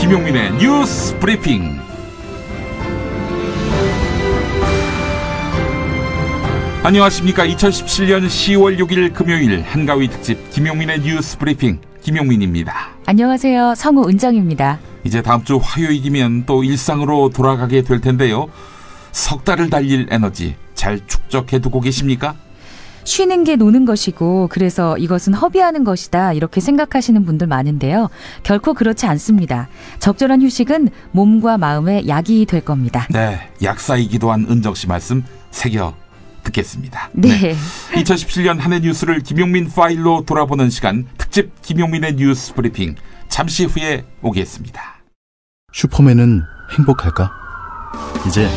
김용민의 뉴스 브리핑. 안녕하십니까. 2017년 10월 6일 금요일 한가위 특집 김용민의 뉴스 브리핑 김용민입니다. 안녕하세요. 성우 은정입니다. 이제 다음 주 화요일이면 또 일상으로 돌아가게 될 텐데요. 석 달을 달릴 에너지 잘 축적해두고 계십니까? 쉬는 게 노는 것이고 그래서 이것은 허비하는 것이다 이렇게 생각하시는 분들 많은데요. 결코 그렇지 않습니다. 적절한 휴식은 몸과 마음의 약이 될 겁니다. 네, 약사이기도 한 은정 씨 말씀 새겨 듣겠습니다. 네. 2017년 한 해 뉴스를 김용민 파일로 돌아보는 시간 특집 김용민의 뉴스 브리핑 잠시 후에 오겠습니다. 슈퍼맨은 행복할까? 이제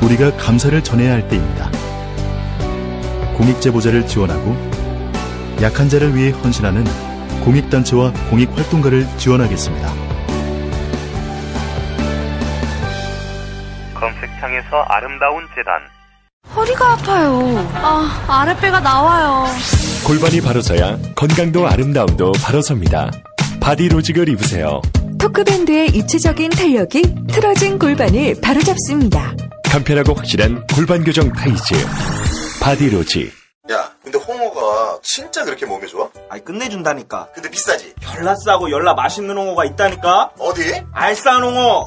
우리가 감사를 전해야 할 때입니다. 공익제보자를 지원하고 약한 자를 위해 헌신하는 공익단체와 공익활동가를 지원하겠습니다. 검색창에서 아름다운 재단. 허리가 아파요. 아랫배가 나와요. 골반이 바로서야 건강도 아름다움도 바로섭니다. 바디로직을 입으세요. 토크밴드의 입체적인 탄력이 틀어진 골반을 바로잡습니다. 간편하고 확실한 골반 교정 타이즈 바디로직. 야, 근데 홍어가 진짜 그렇게 몸에 좋아? 아니 끝내준다니까. 근데 비싸지? 열나 싸고 열나 맛있는 홍어가 있다니까. 어디? 알싸한 홍어.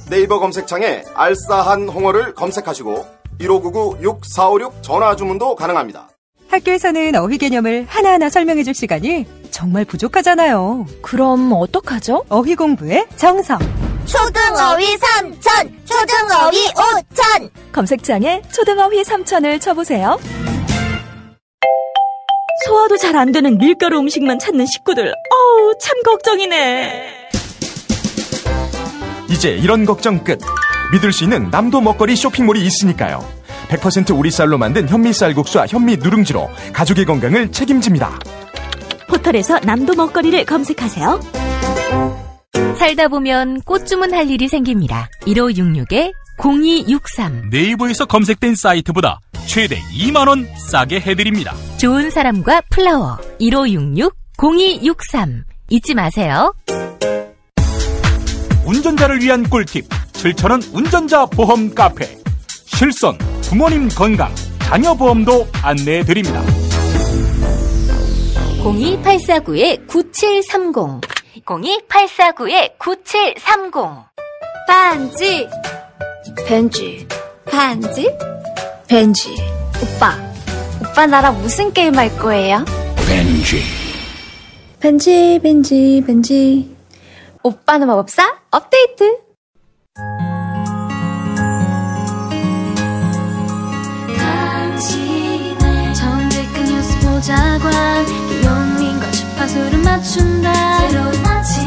네이버 검색창에 알싸한 홍어를 검색하시고 1599-6456 전화 주문도 가능합니다. 학교에서는 어휘 개념을 하나하나 설명해줄 시간이 정말 부족하잖아요. 그럼 어떡하죠? 어휘 공부의 정석. 초등어휘 3천, 초등어휘 5천. 검색창에 초등어휘 3천을 쳐보세요. 소화도 잘 안 되는 밀가루 음식만 찾는 식구들. 참 걱정이네. 이제 이런 걱정 끝. 믿을 수 있는 남도 먹거리 쇼핑몰이 있으니까요. 100% 우리쌀로 만든 현미 쌀국수와 현미 누룽지로 가족의 건강을 책임집니다. 포털에서 남도 먹거리를 검색하세요. 살다 보면 꽃 주문할 일이 생깁니다. 1566-0263. 네이버에서 검색된 사이트보다 최대 2만원 싸게 해드립니다. 좋은 사람과 플라워. 1566-0263. 잊지 마세요. 운전자를 위한 꿀팁 7,000원 운전자 보험 카페. 실손, 부모님 건강, 자녀 보험도 안내해드립니다. 02849-9730. 02849-9730. 반지, 벤지, 반지, 벤지. 오빠 나랑 무슨 게임 할 거예요? 벤지. 오빠는 마법사 업데이트. 정직한 뉴스 보자관 김용민과 주파수를 맞춘다. 새로운 아침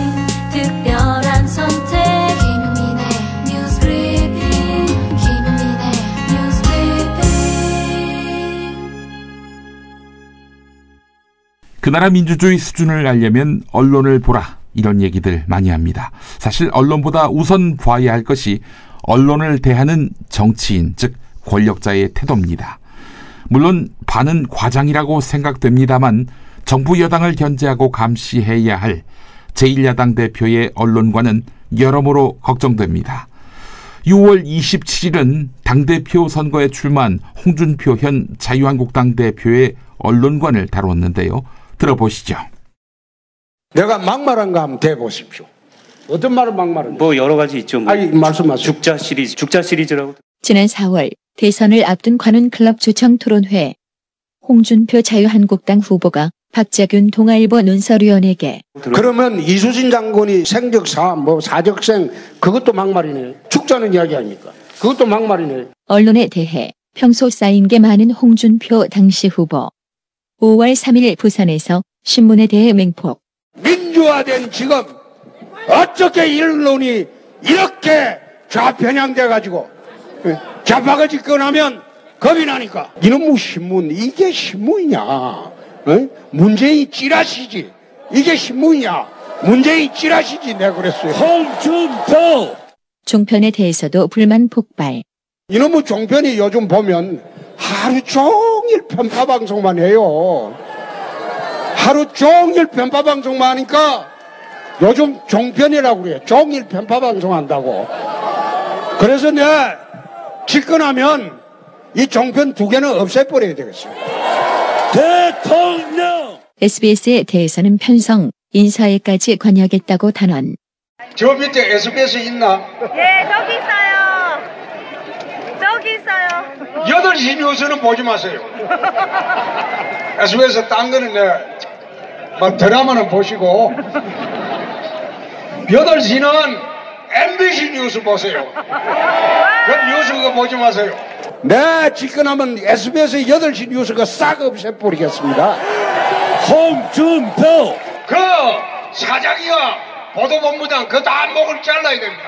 특별한 선택 김용민의 뉴스 브리핑. 김용민의 뉴스 브리핑. 그 나라 민주주의 수준을 알려면 언론을 보라 이런 얘기들 많이 합니다. 사실 언론보다 우선 봐야 할 것이 언론을 대하는 정치인 즉 권력자의 태도입니다. 물론 반은 과장이라고 생각됩니다만 정부 여당을 견제하고 감시해야 할 제1야당 대표의 언론관은 여러모로 걱정됩니다. 6월 27일은 당대표 선거에 출마한 홍준표 현 자유한국당 대표의 언론관을 다뤘는데요. 들어보시죠. 내가 막말한가 한번 대보십시오. 어떤 말을 막말을? 뭐 여러 가지 있죠. 뭐. 말씀하세요. 죽자 시리즈라고. 지난 4월 대선을 앞둔 관훈클럽 조청 토론회. 홍준표 자유한국당 후보가 박자균 동아일보 논설위원에게 그러면 이수진 장군이 생적사, 사적생 그것도 막말이네. 죽자는 이야기 아닙니까? 그것도 막말이네. 언론에 대해 평소 쌓인 게 많은 홍준표 당시 후보. 5월 3일 부산에서 신문에 대해 맹폭. 민주화된 지금 어떻게 언론이 이렇게 좌편향돼가지고 좌파가 집권하면 겁이 나니까 이놈의 신문 이게 신문이냐? 문재인 찌라시지 이게 신문이냐? 문재인 찌라시지 내가 그랬어요. 홍준표 종편에 대해서도 불만 폭발. 이놈의 종편이 요즘 보면 하루 종일 편파 방송만 해요. 하루 종일 편파 방송만 하니까 요즘 종편이라고 그래요. 종일 편파 방송한다고. 그래서 내가 집권하면 이 종편 2개는 없애버려야 되겠어요. 대통령! SBS에 대해서는 편성, 인사에까지 관여하겠다고 단언. 저 밑에 SBS 있나? 예, 저기 있어요. 저기 있어요. 8시 뉴스는 보지 마세요. SBS 딴 거는 내가 막 드라마는 보시고 8시는 MBC 뉴스 보세요. 그 뉴스 그거 보지 마세요. 네, 집권하면 SBS 8시 뉴스가 싹 없애버리겠습니다. 홍준표! 그 사장이야. 보도본부장 그 다 목을 잘라야 됩니다.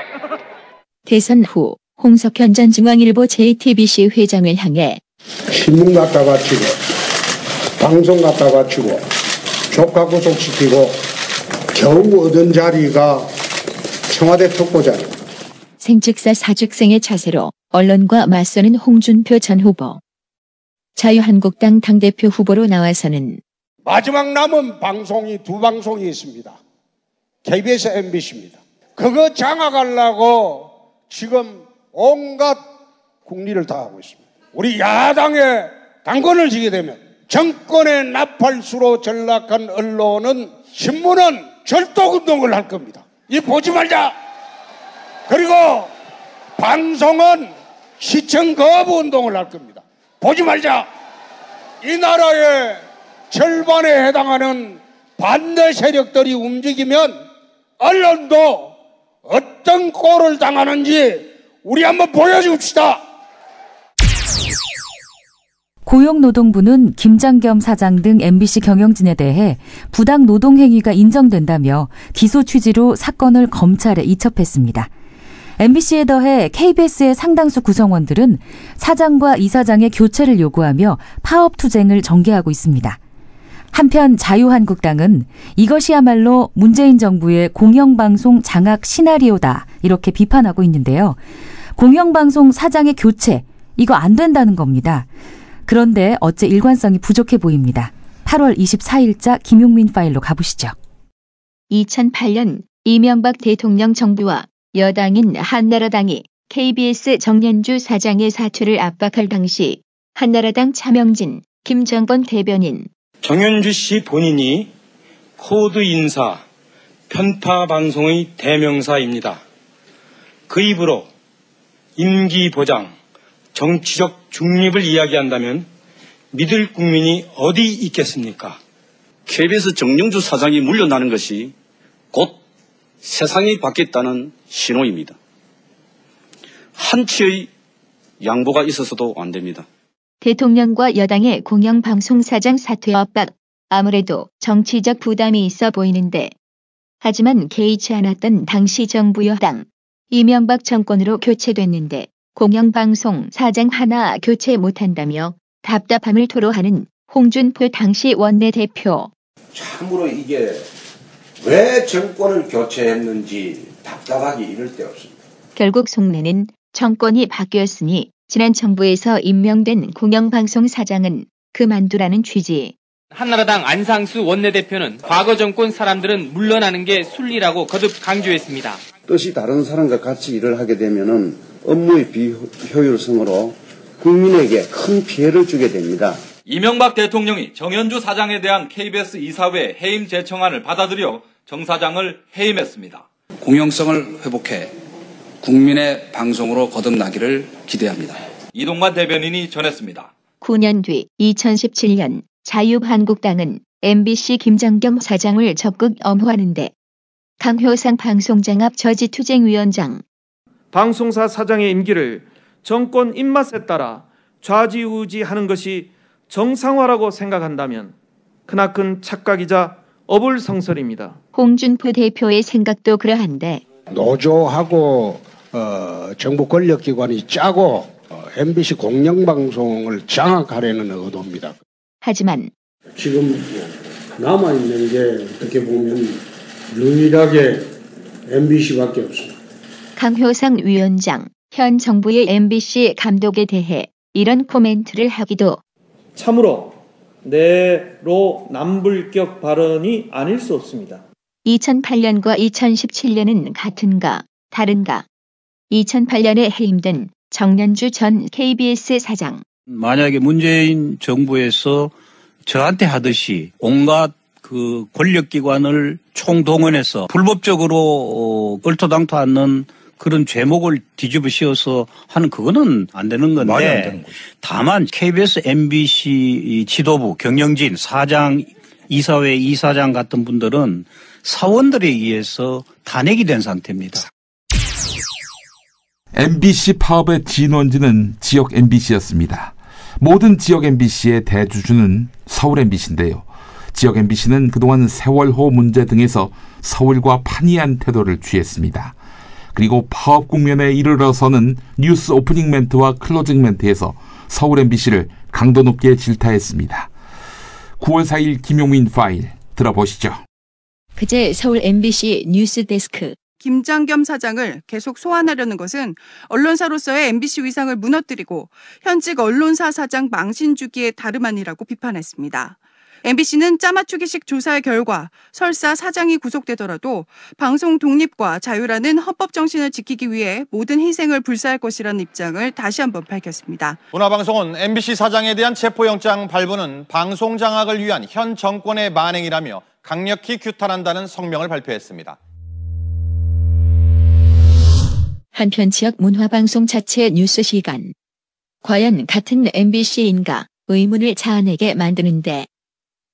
대선 후 홍석현 전 중앙일보 JTBC 회장을 향해 신문 갖다 바치고 방송 갖다 바치고 조카 구속시키고 겨우 얻은 자리가 청와대 특보자입니다. 생즉사 사즉생의 자세로 언론과 맞서는 홍준표 전 후보. 자유한국당 당대표 후보로 나와서는 마지막 남은 방송이 2방송이 있습니다. KBS, MBC입니다. 그거 장악하려고 지금 온갖 국리를 다 하고 있습니다. 우리 야당에 당권을 지게 되면 정권의 나팔수로 전락한 언론은, 신문은 절도운동을 할 겁니다. 이 보지 말자. 그리고 방송은 시청 거부 운동을 할 겁니다. 보지 말자. 이 나라의 절반에 해당하는 반대 세력들이 움직이면 언론도 어떤 꼴을 당하는지 우리 한번 보여줍시다. 고용노동부는 김장겸 사장 등 MBC 경영진에 대해 부당 노동 행위가 인정된다며 기소 취지로 사건을 검찰에 이첩했습니다. MBC에 더해 KBS의 상당수 구성원들은 사장과 이사장의 교체를 요구하며 파업투쟁을 전개하고 있습니다. 한편 자유한국당은 이것이야말로 문재인 정부의 공영방송 장악 시나리오다, 이렇게 비판하고 있는데요. 공영방송 사장의 교체, 이거 안 된다는 겁니다. 그런데 어째 일관성이 부족해 보입니다. 8월 24일자 김용민 파일로 가보시죠. 2008년 이명박 대통령 정부와 여당인 한나라당이 KBS 정연주 사장의 사퇴를 압박할 당시 한나라당 차명진, 김정건 대변인, 정연주 씨 본인이 코드 인사, 편파 방송의 대명사입니다. 그 입으로 임기 보장, 정치적 중립을 이야기한다면 믿을 국민이 어디 있겠습니까? KBS 정영주 사장이 물러나는 것이 곧 세상이 바뀌었다는 신호입니다. 한치의 양보가 있어서도 안 됩니다. 대통령과 여당의 공영방송사장 사퇴 압박, 아무래도 정치적 부담이 있어 보이는데, 하지만 개의치 않았던 당시 정부 여당, 이명박 정권으로 교체됐는데 공영방송 사장 하나 교체 못한다며 답답함을 토로하는 홍준표 당시 원내대표. 참으로 이게 왜 정권을 교체했는지 답답하기 이를 데 없습니다. 결국 속내는 정권이 바뀌었으니 지난 정부에서 임명된 공영방송 사장은 그만두라는 취지. 한나라당 안상수 원내대표는 과거 정권 사람들은 물러나는 게 순리라고 거듭 강조했습니다. 뜻이 다른 사람과 같이 일을 하게 되면은 업무의 비효율성으로 국민에게 큰 피해를 주게 됩니다. 이명박 대통령이 정연주 사장에 대한 KBS 이사회 해임 제청안을 받아들여 정 사장을 해임했습니다. 공영성을 회복해 국민의 방송으로 거듭나기를 기대합니다. 이동관 대변인이 전했습니다. 9년 뒤 2017년 자유한국당은 MBC 김장겸 사장을 적극 엄호하는데 강효상 방송장압 저지투쟁위원장, 방송사 사장의 임기를 정권 입맛에 따라 좌지우지하는 것이 정상화라고 생각한다면 크나큰 착각이자 어불성설입니다. 홍준표 대표의 생각도 그러한데, 노조하고 정부 권력기관이 짜고 MBC 공영방송을 장악하려는 의도입니다. 하지만 지금 남아있는 게 어떻게 보면 유일하게 MBC밖에 없습니다. 강효상 위원장, 현 정부의 MBC 감독에 대해 이런 코멘트를 하기도. 참으로 내로남불격 발언이 아닐 수 없습니다. 2008년과 2017년은 같은가, 다른가? 2008년에 해임된 정년주 전 KBS 사장. 만약에 문재인 정부에서 저한테 하듯이 온갖 그 권력기관을 총동원해서 불법적으로 얼토당토 않는 그런 죄목을 뒤집어 씌워서 하는 그거는 안 되는 건데 말이 안 되는 거죠. 다만 KBS, MBC 지도부, 경영진, 사장, 이사회 이사장 같은 분들은 사원들에 의해서 탄핵이 된 상태입니다. MBC 파업의 진원지는 지역 MBC였습니다. 모든 지역 MBC의 대주주는 서울 MBC인데요. 지역 MBC는 그동안 세월호 문제 등에서 서울과 판이한 태도를 취했습니다. 그리고 파업 국면에 이르러서는 뉴스 오프닝 멘트와 클로징 멘트에서 서울 MBC를 강도 높게 질타했습니다. 9월 4일 김용민 파일 들어보시죠. 그제 서울 MBC 뉴스데스크. 김장겸 사장을 계속 소환하려는 것은 언론사로서의 MBC 위상을 무너뜨리고 현직 언론사 사장 망신 주기에 다름 아니라고 비판했습니다. MBC는 짜맞추기식 조사의 결과 설사 사장이 구속되더라도 방송 독립과 자유라는 헌법 정신을 지키기 위해 모든 희생을 불사할 것이라는 입장을 다시 한번 밝혔습니다. 문화방송은 MBC 사장에 대한 체포영장 발부는 방송 장악을 위한 현 정권의 만행이라며 강력히 규탄한다는 성명을 발표했습니다. 한편 지역 문화방송 자체 뉴스 시간. 과연 같은 MBC인가 의문을 자아내게 만드는데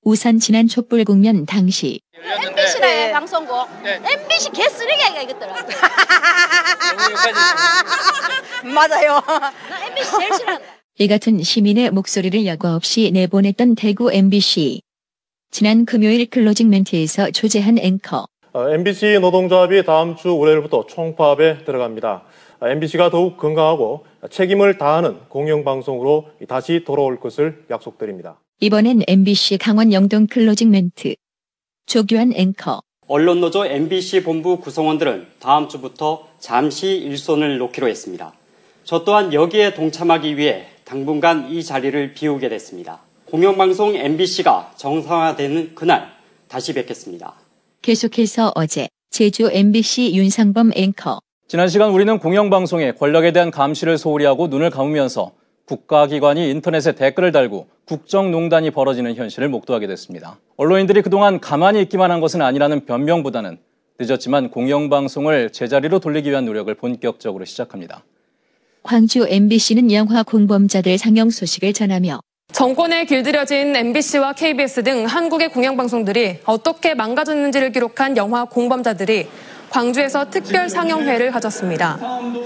우선 지난 촛불 국면 당시 MBC라의 방송국. MBC 개쓰레기야 이것들은. 맞아요. 나 MBC 제일 싫어한다. 이 같은 시민의 목소리를 여과 없이 내보냈던 대구 MBC. 지난 금요일 클로징 멘트에서 조재한 앵커. MBC 노동조합이 다음 주 월요일부터 총파업에 들어갑니다. MBC가 더욱 건강하고 책임을 다하는 공영방송으로 다시 돌아올 것을 약속드립니다. 이번엔 MBC 강원 영동 클로징 멘트. 조규환 앵커. 언론노조 MBC 본부 구성원들은 다음 주부터 잠시 일손을 놓기로 했습니다. 저 또한 여기에 동참하기 위해 당분간 이 자리를 비우게 됐습니다. 공영방송 MBC가 정상화되는 그날 다시 뵙겠습니다. 계속해서 어제 제주 MBC 윤상범 앵커. 지난 시간 우리는 공영방송의 권력에 대한 감시를 소홀히 하고 눈을 감으면서 국가기관이 인터넷에 댓글을 달고 국정농단이 벌어지는 현실을 목도하게 됐습니다. 언론인들이 그동안 가만히 있기만 한 것은 아니라는 변명보다는 늦었지만 공영방송을 제자리로 돌리기 위한 노력을 본격적으로 시작합니다. 광주 MBC는 영화 공범자들 상영 소식을 전하며 정권에 길들여진 MBC와 KBS 등 한국의 공영방송들이 어떻게 망가졌는지를 기록한 영화 공범자들이 광주에서 특별 상영회를 가졌습니다.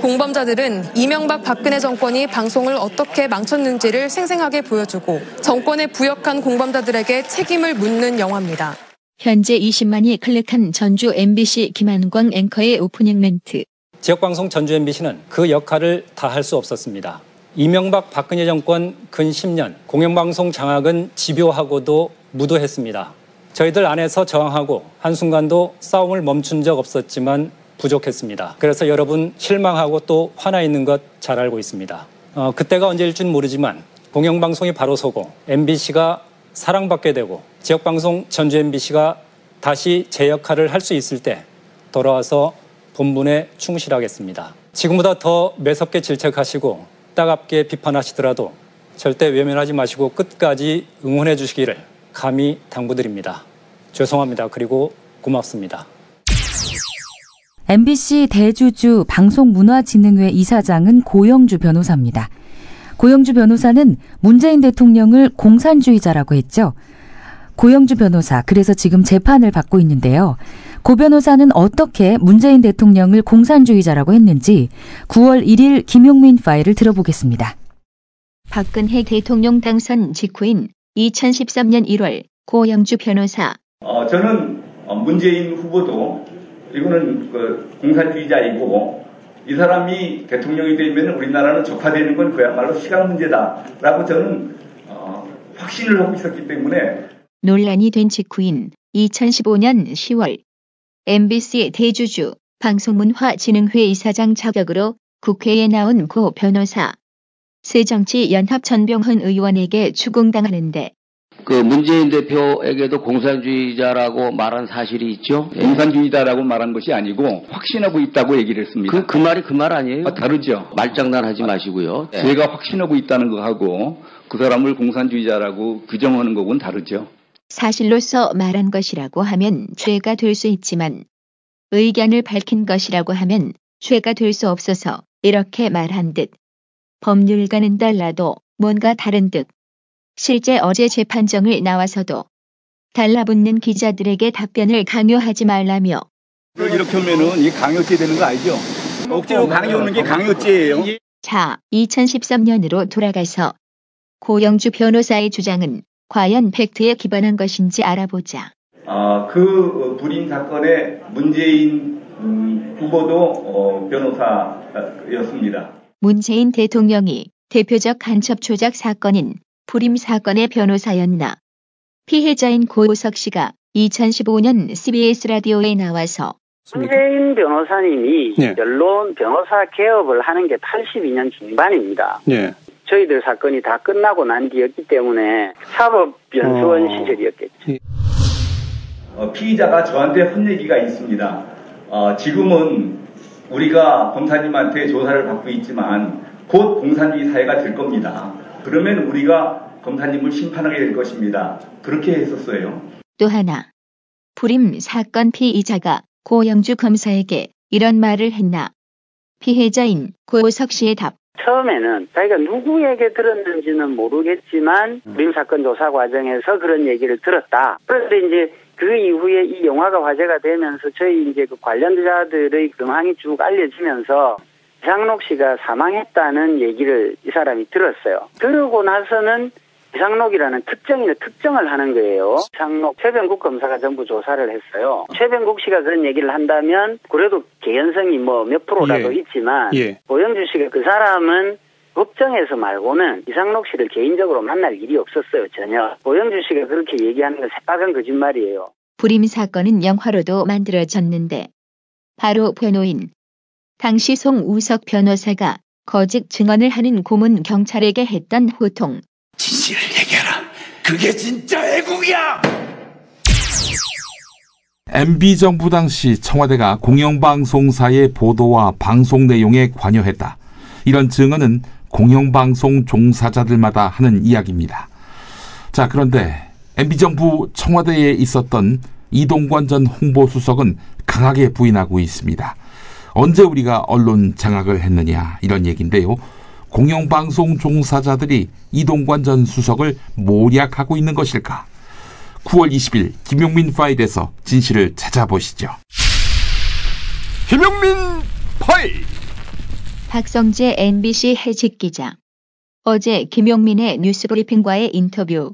공범자들은 이명박 박근혜 정권이 방송을 어떻게 망쳤는지를 생생하게 보여주고 정권에 부역한 공범자들에게 책임을 묻는 영화입니다. 현재 20만이 클릭한 전주 MBC 김한광 앵커의 오프닝 멘트. 지역방송 전주 MBC는 그 역할을 다할 수 없었습니다. 이명박 박근혜 정권 근 10년 공영방송 장악은 집요하고도 무도했습니다. 저희들 안에서 저항하고 한순간도 싸움을 멈춘 적 없었지만 부족했습니다. 그래서 여러분 실망하고 또 화나 있는 것 잘 알고 있습니다. 그때가 언제일 줄 모르지만 공영방송이 바로 서고 MBC가 사랑받게 되고 지역방송 전주 MBC가 다시 제 역할을 할 수 있을 때 돌아와서 본분에 충실하겠습니다. 지금보다 더 매섭게 질책하시고 따갑게 비판하시더라도 절대 외면하지 마시고 끝까지 응원해 주시기를 감히 당부드립니다. 죄송합니다. 그리고 고맙습니다. MBC 대주주 방송문화진흥회 이사장은 고영주 변호사입니다. 고영주 변호사는 문재인 대통령을 공산주의자라고 했죠. 고영주 변호사, 그래서 지금 재판을 받고 있는데요. 고 변호사는 어떻게 문재인 대통령을 공산주의자라고 했는지 9월 1일 김용민 파일을 들어보겠습니다. 박근혜 대통령 당선 직후인 2013년 1월 고영주 변호사. 저는 문재인 후보도 이거는 공산주의자이고 이 사람이 대통령이 되면 우리나라는 적화되는 건 그야말로 시간 문제다라고 저는 확신을 하고 있었기 때문에 논란이 된 직후인 2015년 10월 MBC 대주주 방송문화진흥회 이사장 자격으로 국회에 나온 고 변호사. 새정치연합 전병헌 의원에게 추궁당하는데 그 문재인 대표에게도 공산주의자라고 말한 사실이 있죠? 공산주의자라고 말한 것이 아니고 확신하고 있다고 얘기를 했습니다. 그 말이 그 말 아니에요? 다르죠. 말장난하지 마시고요. 네. 제가 확신하고 있다는 거하고 그 사람을 공산주의자라고 규정하는 거하고는 다르죠. 사실로서 말한 것이라고 하면 죄가 될 수 있지만 의견을 밝힌 것이라고 하면 죄가 될 수 없어서 이렇게 말한 듯 법률과는 달라도 뭔가 다른 듯 실제 어제 재판정을 나와서도 달라붙는 기자들에게 답변을 강요하지 말라며 이렇게 하면은 이 강요죄 되는 거 알죠? 억지로 강요하는 게 강요죄예요. 자, 2013년으로 돌아가서 고영주 변호사의 주장은 과연 팩트에 기반한 것인지 알아보자. 그 불임 사건의 문재인 후보도 변호사였습니다. 문재인 대통령이 대표적 간첩 조작 사건인 불임 사건의 변호사였나. 피해자인 고우석 씨가 2015년 CBS 라디오에 나와서 문재인 변호사님이 언론 변호사 개업을 하는 게 82년 중반입니다. 저희들 사건이 다 끝나고 난 뒤였기 때문에 사법연수원 시절이었겠죠. 피의자가 저한테 한 얘기가 있습니다. 지금은 우리가 검사님한테 조사를 받고 있지만 곧 공산주의 사회가 될 겁니다. 그러면 우리가 검사님을 심판하게 될 것입니다. 그렇게 했었어요. 또 하나, 불임 사건 피의자가 고영주 검사에게 이런 말을 했나. 피해자인 고우석 씨의 답. 처음에는 자기가 누구에게 들었는지는 모르겠지만 불임 사건 조사 과정에서 그런 얘기를 들었다. 그런데 이제 그 이후에 이 영화가 화제가 되면서 저희 이제 그 관련자들의 정황이 쭉 알려지면서 이상록 씨가 사망했다는 얘기를 이 사람이 들었어요. 그러고 나서는 이상록이라는 특정을 하는 거예요. 이상록 최병국 검사가 전부 조사를 했어요. 최병국 씨가 그런 얘기를 한다면 그래도 개연성이 뭐 몇 프로라도 있지만 고영주 씨가 그 사람은 법정에서 말고는 이상록 씨를 개인적으로 만날 일이 없었어요. 전혀. 고영주 씨가 그렇게 얘기하는 건 새빨간 거짓말이에요. 불임 사건은 영화로도 만들어졌는데 바로 변호인 당시 송우석 변호사가 거짓 증언을 하는 고문 경찰에게 했던 호통. 진실을 얘기하라. 그게 진짜 애국이야. MB정부 당시 청와대가 공영방송사의 보도와 방송 내용에 관여했다. 이런 증언은 공영방송 종사자들마다 하는 이야기입니다. 자, 그런데 MB정부 청와대에 있었던 이동관 전 홍보수석은 강하게 부인하고 있습니다. 언제 우리가 언론 장악을 했느냐 이런 얘기인데요. 공영방송 종사자들이 이동관 전 수석을 모략하고 있는 것일까? 9월 20일 김용민 파일에서 진실을 찾아보시죠. 김용민 파일. 박성재 MBC 해직 기자. 어제 김용민의 뉴스브리핑과의 인터뷰.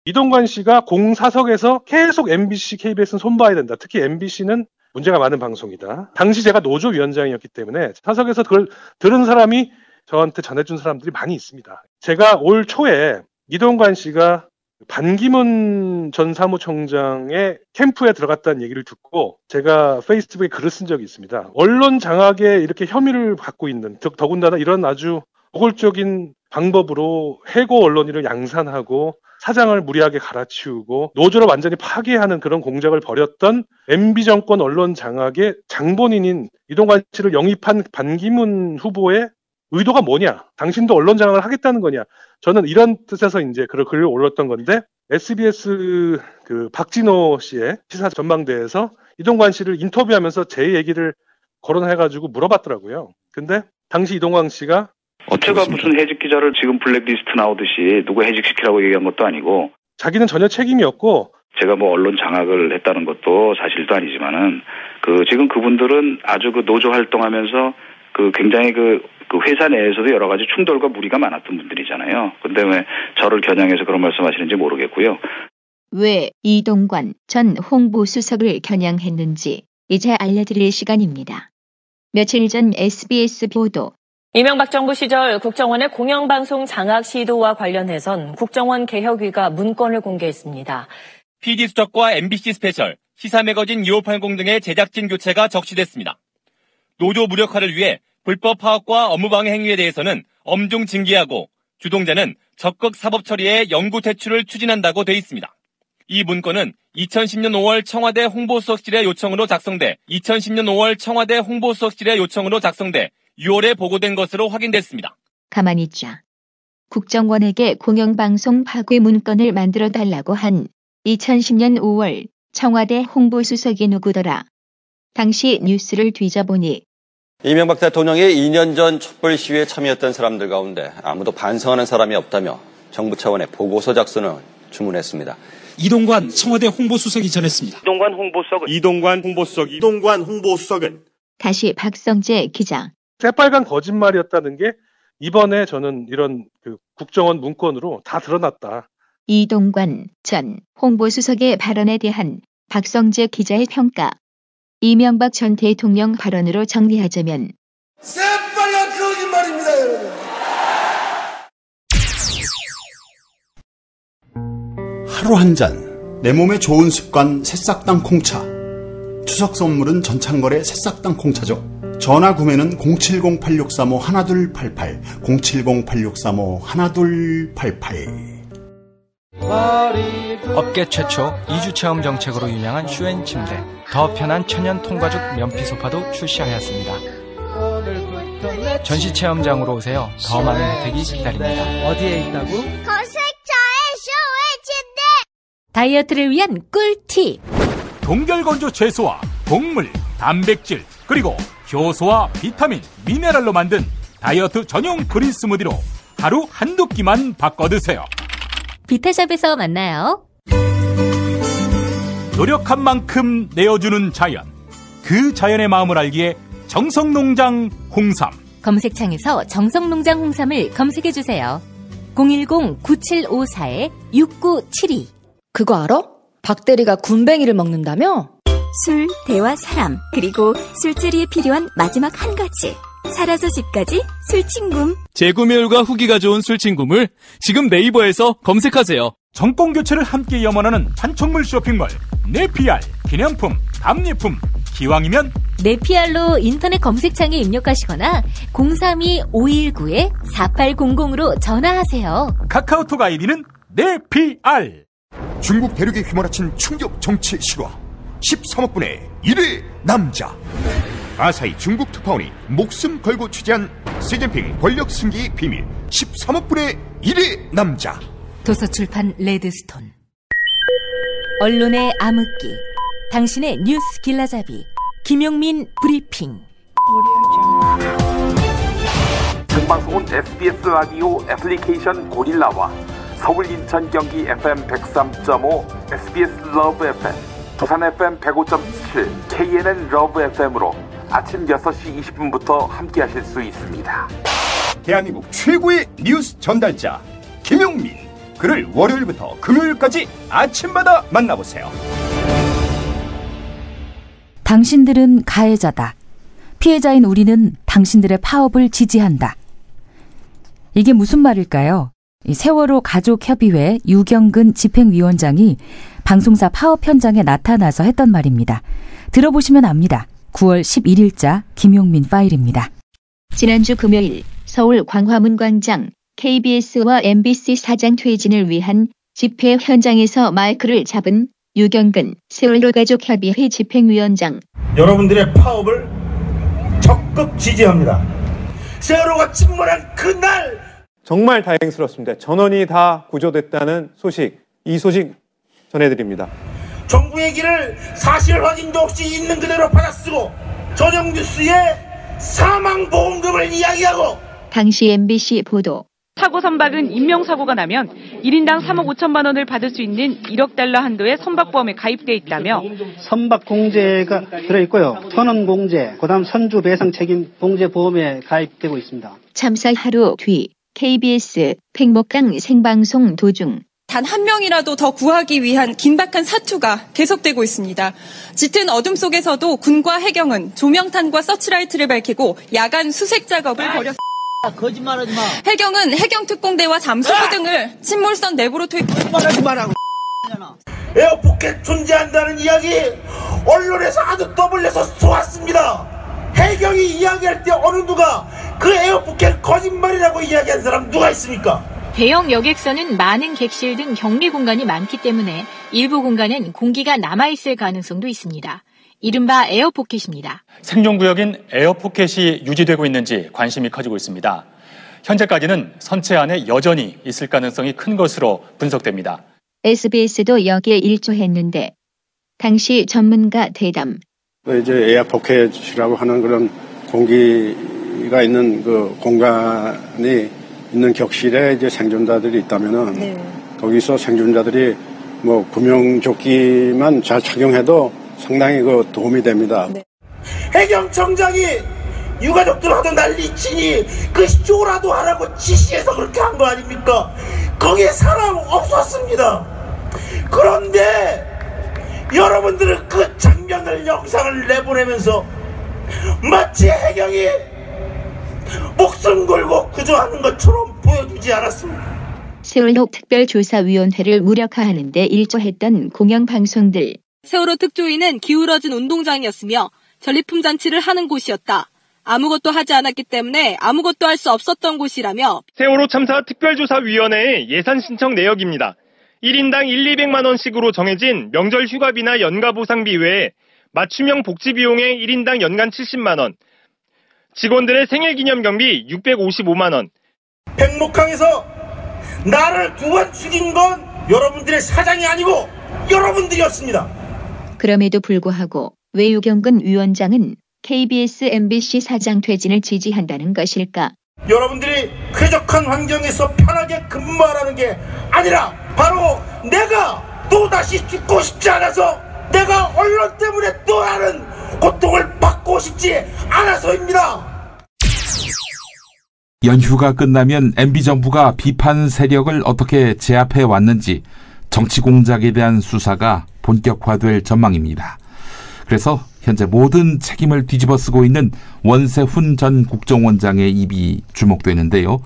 이동관 씨가 공사석에서 계속 MBC, KBS는 손봐야 된다. 특히 MBC는 문제가 많은 방송이다. 당시 제가 노조위원장이었기 때문에 사석에서 그걸 들은 사람이 저한테 전해준 사람들이 많이 있습니다. 제가 올 초에 이동관 씨가 반기문 전 사무총장의 캠프에 들어갔다는 얘기를 듣고 제가 페이스북에 글을 쓴 적이 있습니다. 언론 장악에 이렇게 혐의를 받고 있는, 더군다나 이런 아주 노골적인 방법으로 해고 언론인을 양산하고 사장을 무리하게 갈아치우고 노조를 완전히 파괴하는 그런 공작을 벌였던 MB정권 언론 장악의 장본인인 이동관 씨를 영입한 반기문 후보의 의도가 뭐냐? 당신도 언론 장악을 하겠다는 거냐? 저는 이런 뜻에서 이제 그 글을 올렸던 건데 SBS 그 박진호 씨의 시사 전망대에서 이동관 씨를 인터뷰하면서 제 얘기를 거론해가지고 물어봤더라고요. 근데 당시 이동관 씨가 제가 무슨 해직 기자를 지금 블랙리스트 나오듯이 누구 해직시키라고 얘기한 것도 아니고 자기는 전혀 책임이 없고 제가 뭐 언론 장악을 했다는 것도 사실도 아니지만은 지금 그분들은 아주 그 노조 활동하면서 굉장히 그 회사 내에서도 여러 가지 충돌과 무리가 많았던 분들이잖아요. 근데 왜 저를 겨냥해서 그런 말씀하시는지 모르겠고요. 왜 이동관 전 홍보수석을 겨냥했는지 이제 알려드릴 시간입니다. 며칠 전 SBS 보도. 이명박 정부 시절 국정원의 공영방송 장악 시도와 관련해선 국정원 개혁위가 문건을 공개했습니다. PD수첩과 MBC 스페셜, 시사매거진 2580 등의 제작진 교체가 적시됐습니다. 노조 무력화를 위해 불법 파업과 업무방해 행위에 대해서는 엄중 징계하고 주동자는 적극 사법 처리에 영구 퇴출을 추진한다고 돼 있습니다. 이 문건은 2010년 5월 청와대 홍보수석실의 요청으로 작성돼 6월에 보고된 것으로 확인됐습니다. 가만히 있자. 국정원에게 공영방송 파괴 문건을 만들어달라고 한 2010년 5월 청와대 홍보수석이 누구더라. 당시 뉴스를 뒤져보니 이명박 대통령이 2년 전 촛불 시위에 참여했던 사람들 가운데 아무도 반성하는 사람이 없다며 정부 차원의 보고서 작성을 주문했습니다. 이동관 청와대 홍보수석이 전했습니다. 이동관 홍보수석은 다시 박성재 기자. 새빨간 거짓말이었다는 게 이번에 저는 이런 국정원 문건으로 다 드러났다. 이동관 전 홍보수석의 발언에 대한 박성재 기자의 평가. 이명박 전 대통령 발언으로 정리하자면 새빨간 거짓말입니다, 여러분. 하루 한 잔. 내 몸에 좋은 습관 새싹당 콩차. 추석 선물은 전창걸의 새싹당 콩차죠. 전화 구매는 070-8635-1288, 070-8635-1288. 업계 최초 2주 체험 정책으로 유명한 슈엔 침대, 더 편한 천연 통가죽 면피 소파도 출시하였습니다. 전시 체험장으로 오세요. 더 많은 혜택이 기다립니다. 어디에 있다고? 검색창에 슈엔 침대. 다이어트를 위한 꿀팁. 동결건조 채소와 곡물, 단백질, 그리고 효소와 비타민, 미네랄로 만든 다이어트 전용 그린 스무디로 하루 한두 끼만 바꿔 드세요. 비타샵에서 만나요. 노력한 만큼 내어주는 자연. 그 자연의 마음을 알기에 정성농장 홍삼. 검색창에서 정성농장 홍삼을 검색해주세요. 010-9754-6972. 그거 알아? 박대리가 군뱅이를 먹는다며? 술, 대화, 사람, 그리고 술자리에 필요한 마지막 한 가지. 살아서 집까지 술친굼. 재구매율과 후기가 좋은 술친굼을 지금 네이버에서 검색하세요. 정권 교체를 함께 염원하는 판촉물 쇼핑몰 네피알. 기념품, 답례품, 기왕이면 네피알로 인터넷 검색창에 입력하시거나 032-519-4800으로 전화하세요. 카카오톡 아이디는 네피알. 중국 대륙에 휘몰아친 충격 정치 실화 13억분의 1위 남자. 아사히 중국 특파원이 목숨 걸고 취재한 시진핑 권력 승기의 비밀 13억분의 1위 남자. 도서출판 레드스톤. 언론의 암흑기, 당신의 뉴스 길라잡이, 김용민 브리핑. 생방송은 SBS 라디오 애플리케이션 고릴라와 서울, 인천, 경기 FM 103.5 SBS 러브 FM, 부산 FM 105.7 KNN 러브 FM으로 아침 6시 20분부터 함께하실 수 있습니다. 대한민국 최고의 뉴스 전달자 김용민. 그를 월요일부터 금요일까지 아침마다 만나보세요. 당신들은 가해자다. 피해자인 우리는 당신들의 파업을 지지한다. 이게 무슨 말일까요? 세월호 가족협의회 유경근 집행위원장이 방송사 파업 현장에 나타나서 했던 말입니다. 들어보시면 압니다. 9월 11일자 김용민 파일입니다. 지난주 금요일 서울 광화문 광장 KBS와 MBC 사장 퇴진을 위한 집회 현장에서 마이크를 잡은 유경근 세월호 가족협의회 집행위원장. 여러분들의 파업을 적극 지지합니다. 세월호가 침몰한 그날 정말 다행스럽습니다. 전원이 다 구조됐다는 소식, 이 소식 전해드립니다. 정부의 길을 사실 확인도 없이 있는 그대로 받아쓰고 저녁 뉴스에 사망보험금을 이야기하고. 당시 MBC 보도. 사고 선박은 인명사고가 나면 1인당 3억 5천만 원을 받을 수 있는 1억 달러 한도의 선박보험에 가입돼 있다며 선박공제가 들어있고요. 선원공제, 그다음 선주배상 책임 공제보험에 가입되고 있습니다. 참사 하루 뒤 KBS 팽목강 생방송 도중 단 한 명이라도 더 구하기 위한 긴박한 사투가 계속되고 있습니다. 짙은 어둠 속에서도 군과 해경은 조명탄과 서치라이트를 밝히고 야간 수색 작업을 벌였습니다. 거짓말하지 마. 해경은 해경특공대와 잠수부 등을 침몰선 내부로 투입. 거짓말하지 마라고. 에어포켓 존재한다는 이야기 언론에서 하도 떠벌려서 쏘았습니다. 해경이 이야기할 때 어느 누가 그 에어포켓 거짓말이라고 이야기한 사람 누가 있습니까? 대형 여객선은 많은 객실 등 격리 공간이 많기 때문에 일부 공간엔 공기가 남아있을 가능성도 있습니다. 이른바 에어포켓입니다. 생존구역인 에어포켓이 유지되고 있는지 관심이 커지고 있습니다. 현재까지는 선체 안에 여전히 있을 가능성이 큰 것으로 분석됩니다. SBS도 여기에 일조했는데 당시 전문가 대담. 이제 에어포켓이라고 하는 그런 공기가 있는 그 공간이 있는 격실에 이제 생존자들이 있다면은 거기서 생존자들이 뭐 구명조끼만 잘 착용해도 상당히 그 도움이 됩니다. 해경청장이 유가족들 하던 난리치니 그 쇼라도 하라고 지시해서 그렇게 한 거 아닙니까? 거기에 사람 없었습니다. 그런데 여러분들은 그 장면을 영상을 내보내면서 마치 해경이 목숨 걸고 구조하는 것처럼 보여주지 않았습니다. 세월호 특별조사위원회를 무력화하는 데 일조했던 공영방송들. 세월호 특조위는 기울어진 운동장이었으며 전리품 잔치를 하는 곳이었다. 아무것도 하지 않았기 때문에 아무것도 할 수 없었던 곳이라며 세월호 참사 특별조사위원회의 예산 신청 내역입니다. 1인당 1,200만 원씩으로 정해진 명절 휴가비나 연가보상비 외에 맞춤형 복지비용의 1인당 연간 70만 원, 직원들의 생일기념경비 655만 원. 백목항에서 나를 2번 죽인 건 여러분들의 사장이 아니고 여러분들이었습니다. 그럼에도 불구하고 외유경근 위원장은 KBS MBC 사장 퇴진을 지지한다는 것일까? 여러분들이 쾌적한 환경에서 편하게 근무하라는 게 아니라 바로 내가 또다시 죽고 싶지 않아서 내가 언론 때문에 또 다른 고통을 받고 싶지 않아서입니다. 연휴가 끝나면 MB정부가 비판 세력을 어떻게 제압해 왔는지 정치 공작에 대한 수사가 본격화될 전망입니다. 그래서 현재 모든 책임을 뒤집어쓰고 있는 원세훈 전 국정원장의 입이 주목되는데요.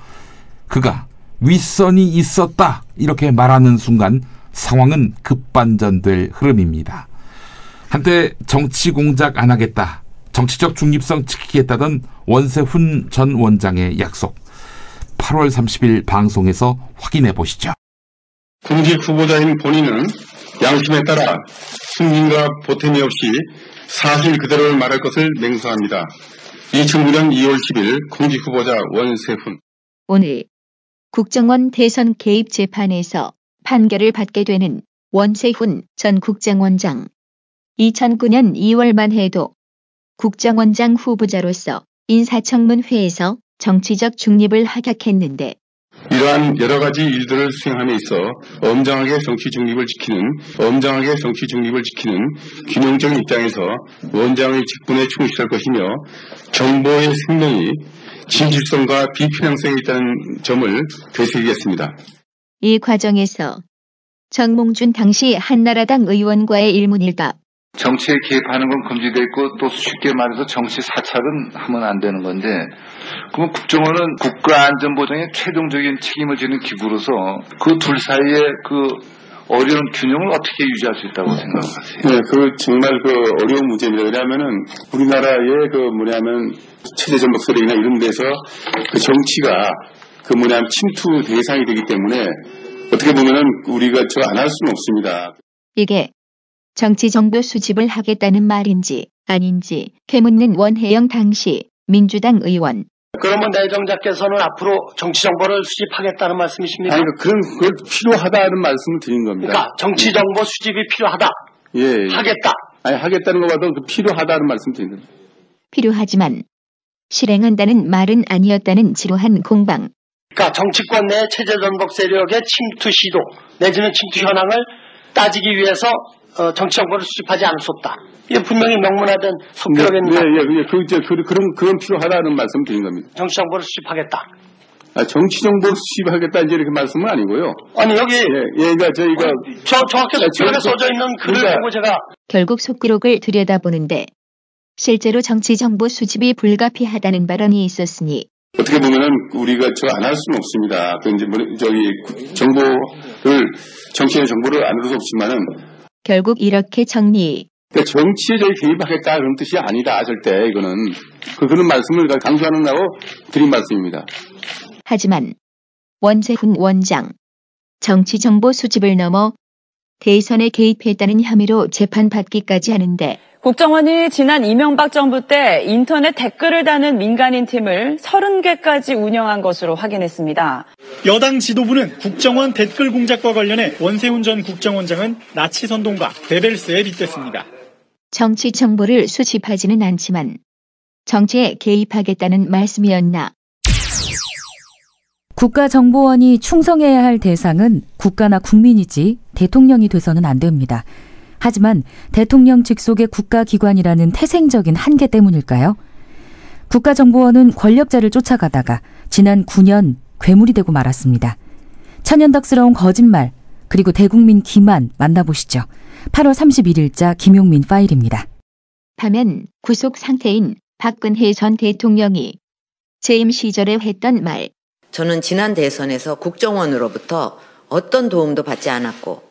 그가 윗선이 있었다 이렇게 말하는 순간 상황은 급반전될 흐름입니다. 한때 정치 공작 안 하겠다, 정치적 중립성 지키겠다던 원세훈 전 원장의 약속, 8월 30일 방송에서 확인해 보시죠. 공직 후보자인 본인은 양심에 따라 숨김과 보탬이 없이 사실 그대로를 말할 것을 맹세합니다. 2009년 2월 10일 공직 후보자 원세훈. 오늘 국정원 대선 개입 재판에서 판결을 받게 되는 원세훈 전 국정원장. 2009년 2월만 해도 국정원장 후보자로서 인사청문회에서 정치적 중립을 확약했는데 이러한 여러 가지 일들을 수행함에 있어 엄정하게 정치 중립을 지키는 균형적인 입장에서 원장의 직분에 충실할 것이며 정보의 생명이 진실성과 비편향성이 있다는 점을 되새기겠습니다. 이 과정에서 정몽준 당시 한나라당 의원과의 일문일답. 정치에 개입하는 건 금지되어 있고 또 쉽게 말해서 정치 사찰은 하면 안 되는 건데, 그럼 국정원은 국가안전보장에 최종적인 책임을 지는 기구로서 그 둘 사이에 그 어려운 균형을 어떻게 유지할 수 있다고 생각하세요? 네, 그 정말 그 어려운 문제입니다. 왜냐하면은 우리나라의 체제 전복 세력이나 이런 데서 그 정치가 침투 대상이 되기 때문에 어떻게 보면은 우리가 안 할 수는 없습니다. 이게 정치 정보 수집을 하겠다는 말인지 아닌지 캐묻는 원혜영 당시 민주당 의원. 그러면 내정자께서는 앞으로 정치 정보를 수집하겠다는 말씀이십니까? 아니, 그걸 필요하다는 말씀을 드린 겁니다. 그러니까 정치 정보 수집이 필요하다. 예. 하겠다. 아니, 하겠다는 것보다 필요하다는 말씀 드린 겁니다. 필요하지만 실행한다는 말은 아니었다는 지루한 공방. 그러니까 정치권 내 체제 전복 세력의 침투 시도 내지는 침투 현황을 따지기 위해서 정치 정보를 수집하지 않을 수 없다. 이게 분명히 명문화된 속표겠는데. 그런 필요하다는 말씀 드린 겁니다. 정치 정보를 수집하겠다. 정치 정보를 수집하겠다 이제 이렇게 말씀은 아니고요. 아니 여기 그러니까 저희가 정확히 속표에 써져 있는 글을 보고 제가 결국 속기록을 들여다보는데 실제로 정치 정보 수집이 불가피하다는 발언이 있었으니. 어떻게 보면은 우리가 안 할 수는 없습니다. 정치의 정보를 안 할 수 없지만은. 결국 이렇게 정리. 정치에 개입하겠다 그런 뜻이 아니다. 절대 이거는 그런 말씀을 강조하느라고 드린 말씀입니다. 하지만 원세훈 원장. 정치정보 수집을 넘어 대선에 개입했다는 혐의로 재판받기까지 하는데 국정원이 지난 이명박 정부 때 인터넷 댓글을 다는 민간인 팀을 30개까지 운영한 것으로 확인했습니다. 여당 지도부는 국정원 댓글 공작과 관련해 원세훈 전 국정원장은 나치 선동과 베벨스에 빗댔습니다. 정치 정보를 수집하지는 않지만 정치에 개입하겠다는 말씀이었나. 국가정보원이 충성해야 할 대상은 국가나 국민이지 대통령이 돼서는 안 됩니다. 하지만 대통령 직속의 국가기관이라는 태생적인 한계 때문일까요? 국가정보원은 권력자를 쫓아가다가 지난 9년 괴물이 되고 말았습니다. 천연덕스러운 거짓말 그리고 대국민 기만 만나보시죠. 8월 31일자 김용민 파일입니다. 파면 구속 상태인 박근혜 전 대통령이 재임 시절에 했던 말. 저는 지난 대선에서 국정원으로부터 어떤 도움도 받지 않았고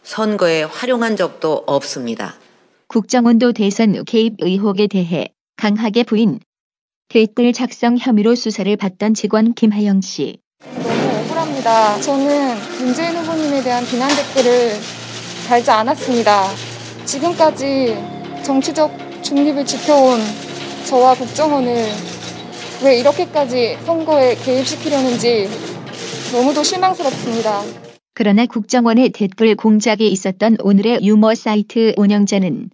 선거에 활용한 적도 없습니다. 국정원도 대선 개입 의혹에 대해 강하게 부인. 댓글 작성 혐의로 수사를 받던 직원 김하영 씨. 너무 억울합니다. 저는 문재인 후보님에 대한 비난 댓글을 달지 않았습니다. 지금까지 정치적 중립을 지켜온 저와 국정원을 왜 이렇게까지 선거에 개입시키려는지 너무도 실망스럽습니다. 그러나 국정원의 댓글 공작에 있었던 오늘의 유머 사이트 운영자는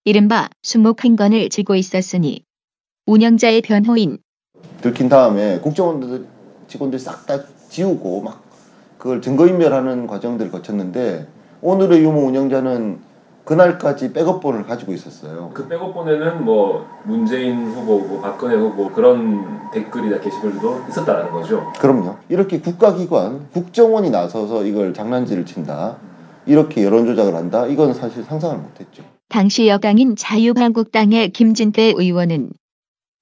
이른바 수목행건을 쥐고 있었으니 운영자의 변호인. 들킨 다음에 국정원 직원들 싹 다 지우고 막 그걸 증거인멸하는 과정들을 거쳤는데 오늘의 유머 운영자는 그날까지 백업본을 가지고 있었어요. 그 백업본에는 뭐 문재인 후보고 박근혜 후보 그런 댓글이나 게시글도 있었다는 거죠. 그럼요. 이렇게 국가기관, 국정원이 나서서 이걸 장난질을 친다. 이렇게 여론조작을 한다. 이건 사실 상상을 못했죠. 당시 여당인 자유한국당의 김진태 의원은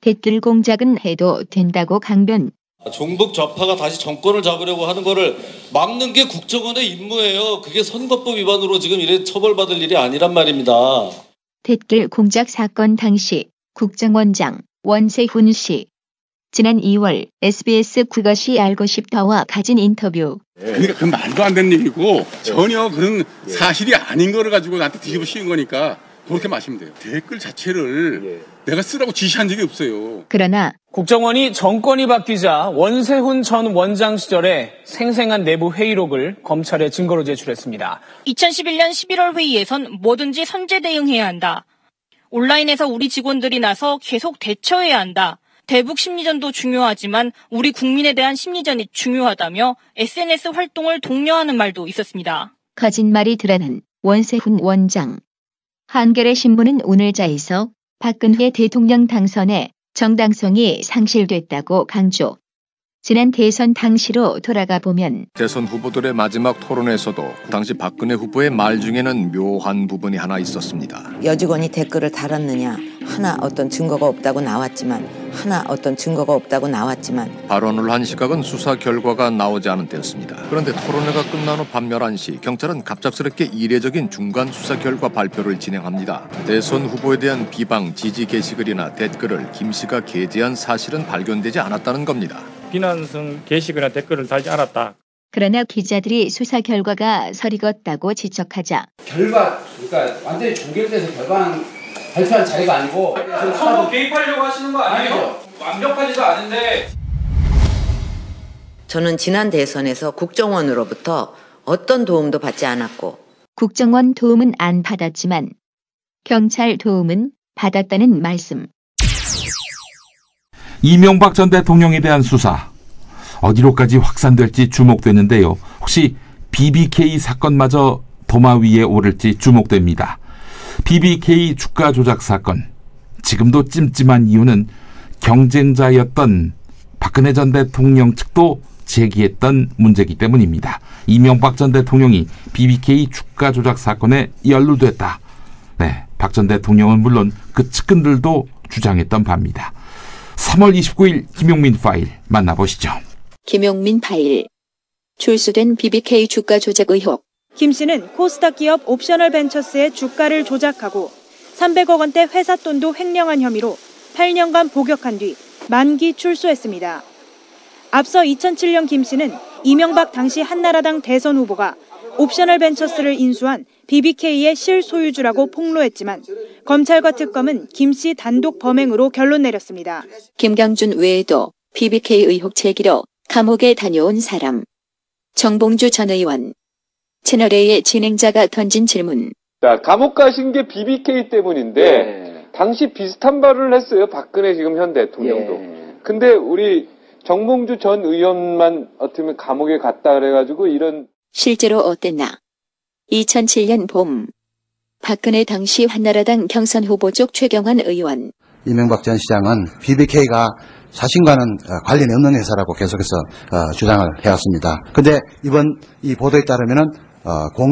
댓글 공작은 해도 된다고 강변. 종북 좌파가 다시 정권을 잡으려고 하는 거를 막는 게 국정원의 임무예요. 그게 선거법 위반으로 지금 이래 처벌받을 일이 아니란 말입니다. 댓글 공작 사건 당시 국정원장 원세훈 씨. 지난 2월 SBS 그것이 알고 싶다와 가진 인터뷰. 그러니까 그건 말도 안 되는 얘기고 전혀 그런 사실이 아닌 거를 가지고 나한테 뒤집어 씌운 거니까 그렇게 마시면 돼요. 댓글 자체를 내가 쓰라고 지시한 적이 없어요. 그러나 국정원이 정권이 바뀌자 원세훈 전 원장 시절에 생생한 내부 회의록을 검찰에 증거로 제출했습니다. 2011년 11월 회의에선 뭐든지 선제 대응해야 한다. 온라인에서 우리 직원들이 나서 계속 대처해야 한다. 대북 심리전도 중요하지만 우리 국민에 대한 심리전이 중요하다며 SNS 활동을 독려하는 말도 있었습니다. 거짓말이 드러난 원세훈 원장. 한겨레 신문은 오늘자에서 박근혜 대통령 당선에 정당성이 상실됐다고 강조. 지난 대선 당시로 돌아가 보면 대선 후보들의 마지막 토론에서도 당시 박근혜 후보의 말 중에는 묘한 부분이 하나 있었습니다. 여직원이 댓글을 달았느냐 하나 어떤 증거가 없다고 나왔지만 발언을 한 시각은 수사 결과가 나오지 않은 때였습니다. 그런데 토론회가 끝난 후 밤 11시 경찰은 갑작스럽게 이례적인 중간 수사 결과 발표를 진행합니다. 대선 후보에 대한 비방, 지지 게시글이나 댓글을 김 씨가 게재한 사실은 발견되지 않았다는 겁니다. 비난성 게시글이나 댓글을 달지 않았다. 그러나 기자들이 수사 결과가 설익었다고 지적하자. 그러니까 완전히 종결돼서 결과는 발표한 자리가 아니고 선거 개입하려고 하시는 거 아니에요? 완벽하지도 않은데. 저는 지난 대선에서 국정원으로부터 어떤 도움도 받지 않았고 국정원 도움은 안 받았지만 경찰 도움은 받았다는 말씀. 이명박 전 대통령에 대한 수사 어디로까지 확산될지 주목되는데요. 혹시 BBK 사건마저 도마 위에 오를지 주목됩니다. BBK 주가 조작 사건. 지금도 찜찜한 이유는 경쟁자였던 박근혜 전 대통령 측도 제기했던 문제이기 때문입니다. 이명박 전 대통령이 BBK 주가 조작 사건에 연루됐다. 네, 박 전 대통령은 물론 그 측근들도 주장했던 바입니다. 3월 29일 김용민 파일 만나보시죠. 김용민 파일. 출수된 BBK 주가 조작 의혹. 김 씨는 코스닥 기업 옵셔널 벤처스의 주가를 조작하고 300억 원대 회사 돈도 횡령한 혐의로 8년간 복역한 뒤 만기 출소했습니다. 앞서 2007년 김 씨는 이명박 당시 한나라당 대선 후보가 옵셔널 벤처스를 인수한 BBK의 실소유주라고 폭로했지만 검찰과 특검은 김 씨 단독 범행으로 결론 내렸습니다. 김경준 외에도 BBK 의혹 제기로 감옥에 다녀온 사람. 정봉주 전 의원. 채널A의 진행자가 던진 질문. 자, 감옥 가신 게 BBK 때문인데 당시 비슷한 발언을 했어요. 박근혜 지금 현 대통령도. 근데 우리 정봉주 전 의원만 어떻게 보면 감옥에 갔다 그래가지고 이런. 실제로 어땠나? 2007년 봄. 박근혜 당시 한나라당 경선 후보 쪽 최경환 의원. 이명박 전 시장은 BBK가 자신과는 관련이 없는 회사라고 계속해서 주장을 해왔습니다. 근데 이번 이 보도에 따르면은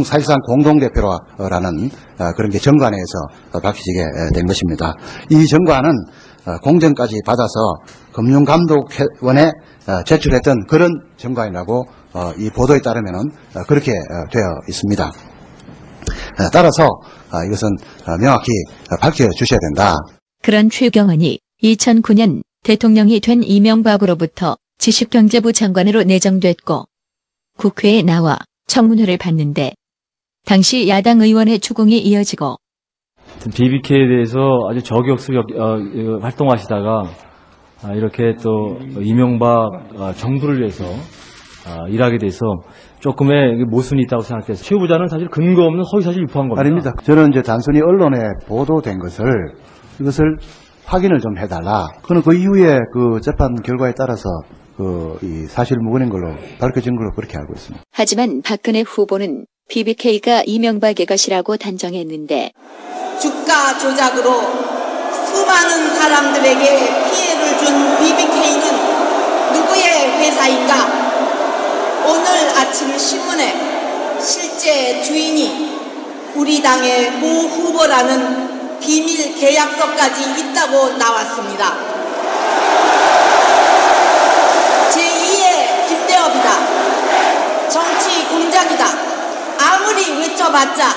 사실상 공동대표라는 그런 게 정관에서 밝혀지게 된 것입니다. 이 정관은 공정까지 받아서 금융감독원에 제출했던 그런 정관이라고 이 보도에 따르면은 그렇게 되어 있습니다. 따라서 이것은 명확히 밝혀주셔야 된다. 그런 최경환이 2009년 대통령이 된 이명박으로부터 지식경제부 장관으로 내정됐고 국회에 나와 청문회를 받는데 당시 야당 의원의 추궁이 이어지고 BBK에 대해서 아주 저격수 활동하시다가 이렇게 또 이명박 정부를 위해서 일하게 돼서 조금의 모순이 있다고 생각해서 최 후보자는 사실 근거 없는 허위사실 유포한 겁니다. 아닙니다. 저는 이제 단순히 언론에 보도된 이것을 확인을 좀 해달라. 그는 그 이후에 그 재판 결과에 따라서 이 사실 무근인 걸로 밝혀진 걸로 그렇게 알고 있습니다. 하지만 박근혜 후보는 BBK가 이명박의 것이라고 단정했는데 주가 조작으로 수많은 사람들에게 피해를 준 BBK는 누구의 회사인가? 오늘 아침 신문에 실제 주인이 우리 당의 모 후보라는 비밀 계약서까지 있다고 나왔습니다. 제2의 김대업이다. 정치 공작이다. 아무리 외쳐봤자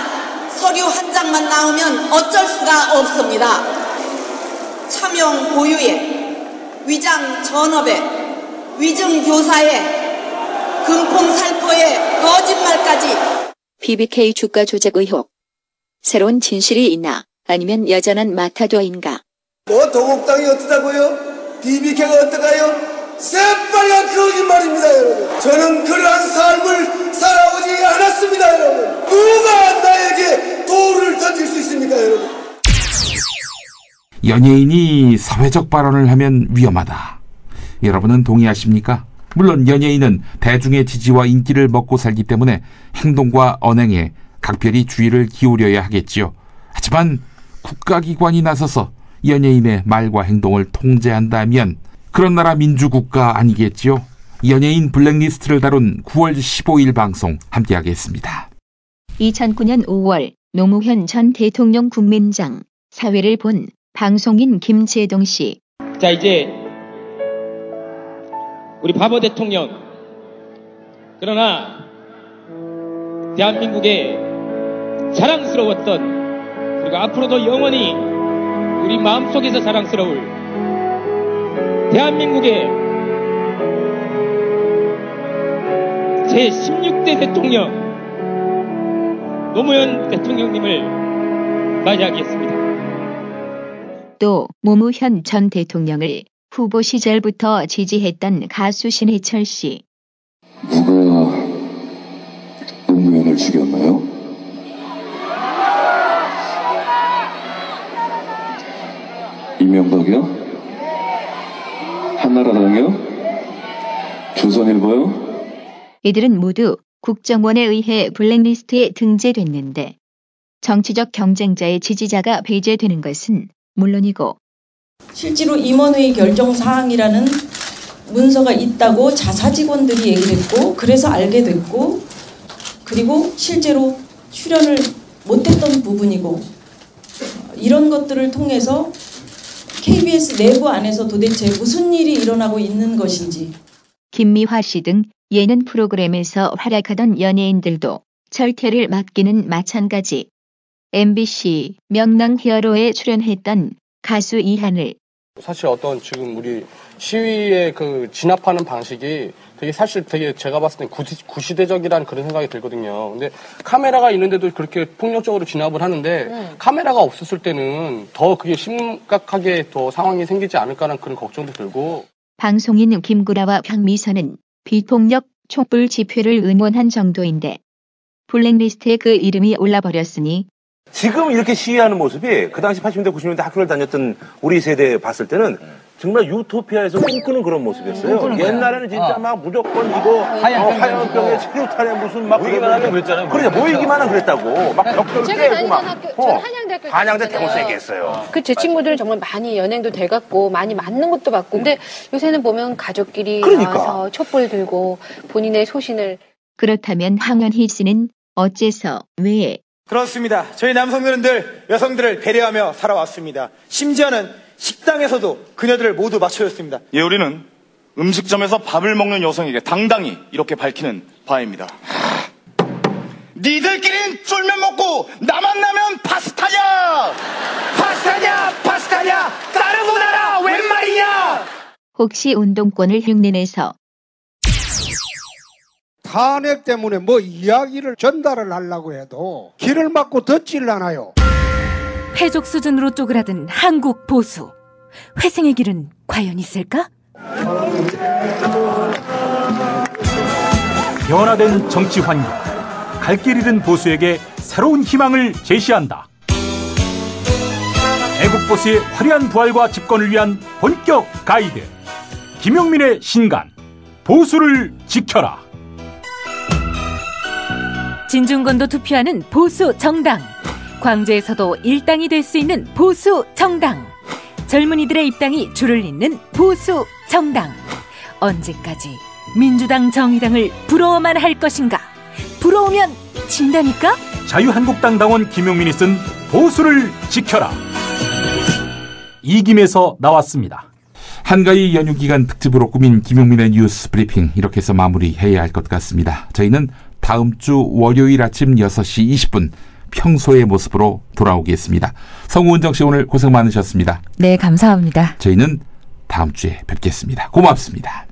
서류 한 장만 나오면 어쩔 수가 없습니다. 차명 보유에, 위장 전업에, 위증 교사에, 금품 살포에, 거짓말까지. BBK 주가 조작 의혹. 새로운 진실이 있나? 아니면 여전한 마타도인가? 뭐 도곡당이 어떠다고요? BBK가 어떠가요? 새빨간 거짓말입니다, 여러분. 저는 그러한 삶을 살아오지 않았습니다, 여러분. 누가 나에게 돌을 던질 수 있습니까, 여러분? 연예인이 사회적 발언을 하면 위험하다. 여러분은 동의하십니까? 물론 연예인은 대중의 지지와 인기를 먹고 살기 때문에 행동과 언행에 각별히 주의를 기울여야 하겠지요. 하지만 국가기관이 나서서 연예인의 말과 행동을 통제한다면 그런 나라 민주국가 아니겠지요. 연예인 블랙리스트를 다룬 9월 15일 방송 함께하겠습니다. 2009년 5월 노무현 전 대통령 국민장 사회를 본 방송인 김재동 씨. 자, 이제 우리 바보 대통령, 그러나 대한민국의 자랑스러웠던, 그리고 앞으로도 영원히 우리 마음속에서 자랑스러울 대한민국의 제16대 대통령 노무현 대통령님을 맞이하겠습니다. 또 노무현 전 대통령을 후보 시절부터 지지했던 가수 신해철 씨. 누가 노무현을 죽였나요? 이명박이요? 한나라당이요? 조선일보요? 이들은 모두 국정원에 의해 블랙리스트에 등재됐는데 정치적 경쟁자의 지지자가 배제되는 것은 물론이고 실제로 임원회의 결정사항이라는 문서가 있다고 자사 직원들이 얘기를 했고 그래서 알게 됐고 그리고 실제로 출연을 못했던 부분이고 이런 것들을 통해서 KBS 내부 안에서 도대체 무슨 일이 일어나고 있는 것인지. 김미화 씨 등 예능 프로그램에서 활약하던 연예인들도 철퇴를 맡기는 마찬가지. MBC 명랑 히어로에 출연했던 가수 이한을 사실 어떤 지금 우리 시위에 그 진압하는 방식이 되게 제가 봤을 땐 구시대적이라는 그런 생각이 들거든요. 근데 카메라가 있는데도 그렇게 폭력적으로 진압을 하는데 카메라가 없었을 때는 더 그게 심각하게 더 상황이 생기지 않을까라는 그런 걱정도 들고. 방송인 김구라와 박미선은 비폭력 촛불 집회를 응원한 정도인데 블랙리스트에 그 이름이 올라버렸으니 지금 이렇게 시위하는 모습이 그 당시 80년대 90년대 학교를 다녔던 우리 세대 봤을 때는 정말 유토피아에서 꿈꾸는 그런 모습이었어요. 옛날에는 진짜 막 무조건 이거 화염병에 체류탄에 무슨 막 모이기만 하면 그랬잖아요. 그러니까 모이기만 하면 그랬다고 막 벽돌 깨고 막 한양대 대학교 얘기했어요. 제 친구들은 정말 많이 연행도 돼갖고 많이 맞는 것도 봤고 근데 요새는 보면 가족끼리 나와서 촛불 들고 본인의 소신을. 그렇다면 황현희 씨는 어째서 왜? 그렇습니다. 저희 남성들은 여성들을 배려하며 살아왔습니다. 심지어는 식당에서도 그녀들을 모두 맞춰줬습니다. 예, 우리는 음식점에서 밥을 먹는 여성에게 당당히 이렇게 밝히는 바입니다. 니들끼리는 쫄면 먹고 나만 나면 파스타냐! 파스타냐! 까르보나라 웬 말이냐! 혹시 운동권을 흉내내서 탄핵 때문에 뭐 이야기를 전달을 하려고 해도 길을 막고 듣질 않아요. 패족 수준으로 쪼그라든 한국 보수. 회생의 길은 과연 있을까? 변화된 정치 환경. 갈 길 잃은 보수에게 새로운 희망을 제시한다. 애국 보수의 화려한 부활과 집권을 위한 본격 가이드. 김용민의 신간. 보수를 지켜라. 진중권도 투표하는 보수 정당. 광주에서도 일당이 될 수 있는 보수 정당. 젊은이들의 입당이 줄을 잇는 보수 정당. 언제까지 민주당 정의당을 부러워만 할 것인가? 부러우면 진다니까? 자유한국당 당원 김용민이 쓴 보수를 지켜라. 이김에서 나왔습니다. 한가위 연휴 기간 특집으로 꾸민 김용민의 뉴스 브리핑 이렇게 해서 마무리해야 할 것 같습니다. 저희는 다음 주 월요일 아침 6시 20분 평소의 모습으로 돌아오겠습니다. 성우은정 씨 오늘 고생 많으셨습니다. 네, 감사합니다. 저희는 다음 주에 뵙겠습니다. 고맙습니다.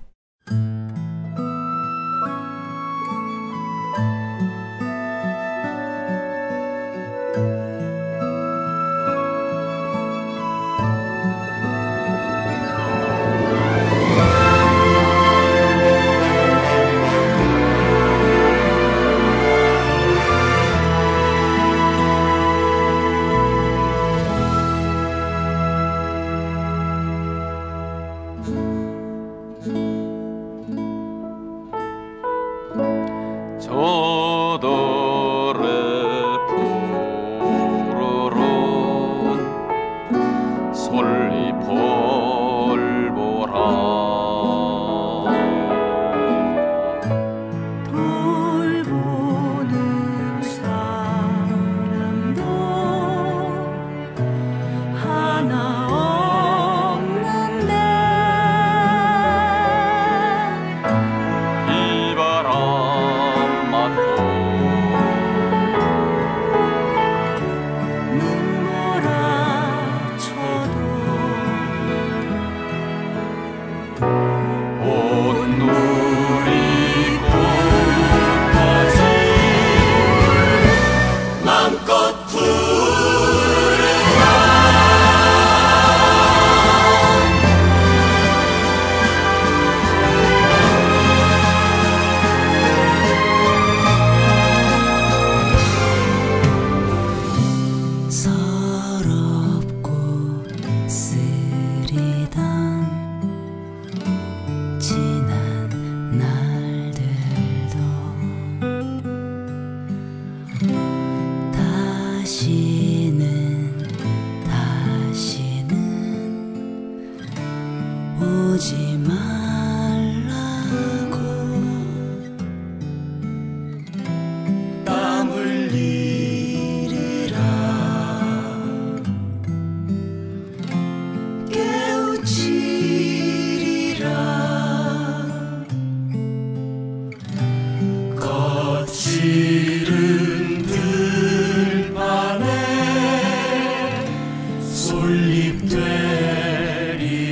솔잎되리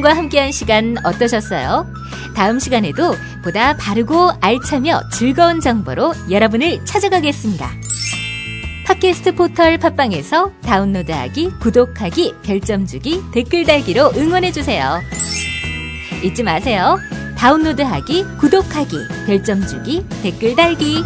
여러분과 함께한 시간 어떠셨어요? 다음 시간에도 보다 바르고 알차며 즐거운 정보로 여러분을 찾아가겠습니다. 팟캐스트 포털 팟빵에서 다운로드하기, 구독하기, 별점 주기, 댓글 달기로 응원해주세요. 잊지 마세요. 다운로드하기, 구독하기, 별점 주기, 댓글 달기.